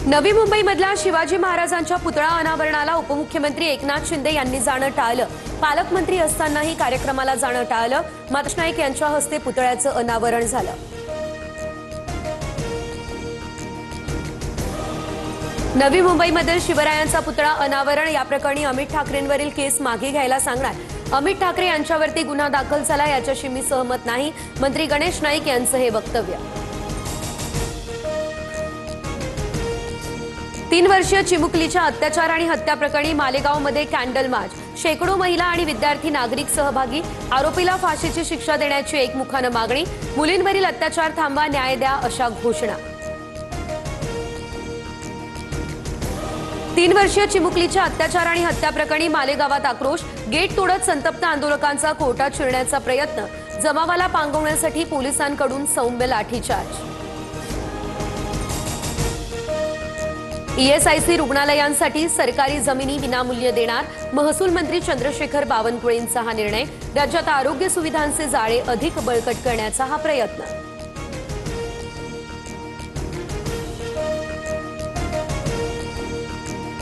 नवी मुंबईमधल्या शिवाजी महाराजांच्या पुतळा अनावरणाला उपमुख्यमंत्री एकनाथ शिंदे यांनी जाणं टाळलं। पालकमंत्री असतानाही कार्यक्रमाला जाणं टाळलं। मातोश्री नाईक यांच्या हस्ते पुतळ्याचं अनावरण झालं। नवी मुंबईमधील शिवरायांचा पुतळा अनावरण या प्रकरणी अमित ठाकरेंवरील केस मागे घ्यायला सांगणार। अमित ठाकरे यांच्यावरती गुन्हा दाखल झाला याच्याशी मी सहमत नाही, मंत्री गणेश नाईक यांचं हे वक्तव्य। 3 वर्षीय चिमुकलीच्या अत्याचार आणि हत्या प्रकरणी मालेगावमध्ये कॅन्डल मार्च। शेकडो महिला आणि विद्यार्थी नागरिक सहभागी। आरोपीला फाशीची शिक्षा देण्याची एकमुखानं मागणी। मुलींवरील अत्याचार थांबवा, न्याय द्या अशा घोषणा। 3 वर्षीय चिमुकलीच्या अत्याचार आणि हत्या प्रकरणी मालेगावात आक्रोश। गेट तोडत संतप्त आंदोलकांचा कोर्टात शिरण्याचा प्रयत्न। जमावाला पांगवण्यासाठी पोलिसांकडून सौम्य लाठीचार्ज। ईएसआयसी रुग्णालयांसाठी सरकारी जमिनी विनामूल्य देणार। महसूल मंत्री चंद्रशेखर बावनकुळेंचा हा निर्णय। राज्यात आरोग्य सुविधांचे जाळे अधिक बळकट करण्याचा हा प्रयत्न।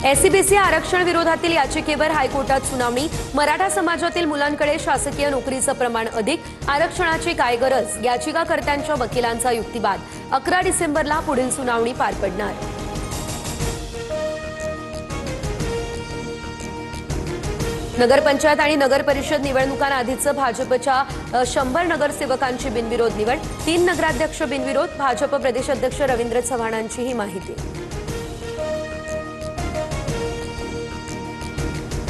एससीबीसी आरक्षण विरोधातील याचिकेवर हायकोर्टात सुनावणी। मराठा समाजातील मुलांकडे शासकीय नोकरीचं प्रमाण अधिक। आरक्षणाची काय गरज, याचिकाकर्त्यांच्या वकिलांचा युक्तिवाद। 11 डिसेंबरला पुढील सुनावणी पार पडणार। नगरपंचायत आणि नगर परिषद निवडणुकांआधीचं भाजपच्या 100 नगरसेवकांची बिनविरोध निवड। 3 नगराध्यक्ष बिनविरोध। भाजप प्रदेशाध्यक्ष रवींद्र चव्हाणांची ही माहिती।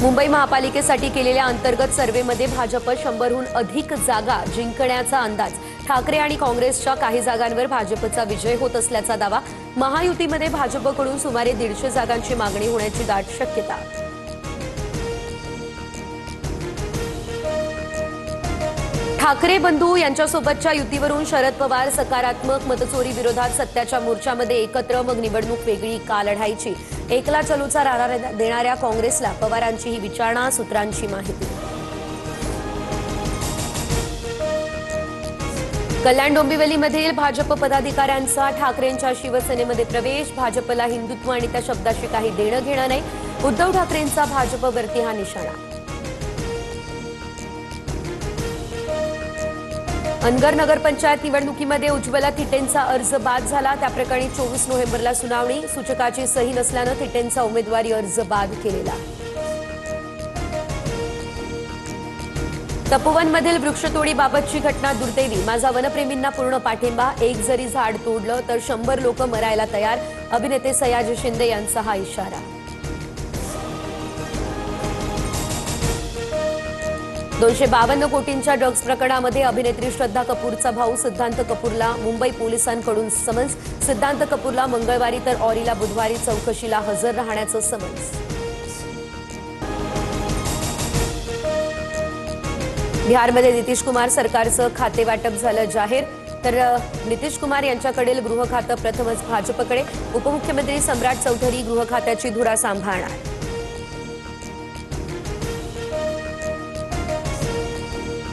मुंबई महापालिकेसाठी केलेल्या अंतर्गत सर्व्हेमध्ये भाजप 100हून अधिक जागा जिंकण्याचा अंदाज। ठाकरे आणि काँग्रेसच्या काही जागांवर भाजपचा विजय होत असल्याचा दावा। महायुतीमध्ये भाजपकडून सुमारे 150 जागांची मागणी होण्याची दाट शक्यता। ठाकरे बंधू यांच्यासोबतच्या युतीवरून शरद पवार सकारात्मक। मतचोरी विरोधात सत्याच्या मोर्चामध्ये एकत्र, मग निवडणूक वेगळी का लढायची। एकला चलूचा रारा देणाऱ्या काँग्रेसला पवारांची ही विचारणा। सूत्रांची माहिती। कल्याण डोंबिवलीमधील भाजप पदाधिकाऱ्यांचा ठाकरेंच्या शिवसेनेमध्ये प्रवेश। भाजपला हिंदुत्व आणि त्या शब्दाशी काही देणं घेणं नाही। उद्धव ठाकरेंचा भाजपवरती हा निशाणा। अनगर नगरपंचायत निवडणुकीमध्ये उज्ज्वला थिटेंचा अर्ज बाद झाला। त्याप्रकरणी 24 नोव्हेंबरला सुनावणी। सूचकाची सही नसल्यानं थिटेंचा उमेदवारी अर्ज बाद केलेला। तपोवनमधील वृक्षतोडीबाबतची घटना दुर्दैवी। माझा वनप्रेमींना पूर्ण पाठिंबा। एक जरी झाड तोडलं तर 100 लोक मरायला तयार। अभिनेते सयाजी शिंदे यांचा हा इशारा। 252 कोटींच्या ड्रग्ज प्रकरणामध्ये अभिनेत्री श्रद्धा कपूरचा भाऊ सिद्धांत कपूरला मुंबई पोलिसांकडून समन्स। सिद्धांत कपूरला मंगळवारी तर ऑरीला बुधवारी चौकशीला हजर राहण्याचं समन्स। बिहारमध्ये नितीश कुमार सरकारचं खातेवाटप झालं जाहीर। तर नितीश कुमार यांच्याकडील गृह खातं प्रथमच भाजपकडे। उपमुख्यमंत्री सम्राट चौधरी गृह खात्याची धुरा सांभाळणार।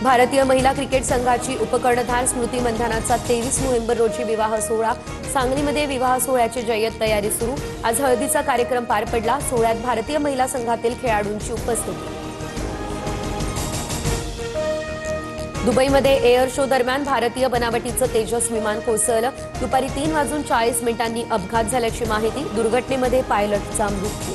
भारतीय महिला क्रिकेट संघाची उपकर्णधार स्मृती मंधानाचा 23 नोव्हेंबर रोजी विवाह सोहळा। सांगलीमध्ये विवाह सोहळ्याची जय्यत तयारी सुरू। आज हळदीचा कार्यक्रम पार पडला। सोहळ्यात भारतीय महिला संघातील खेळाडूंची उपस्थिती। दुबईमध्ये एअर शो दरम्यान भारतीय बनावटीचं तेजस विमान कोसळलं। दुपारी 3:40 अपघात झाल्याची माहिती। दुर्घटनेमध्ये पायलटचा मृत्यू।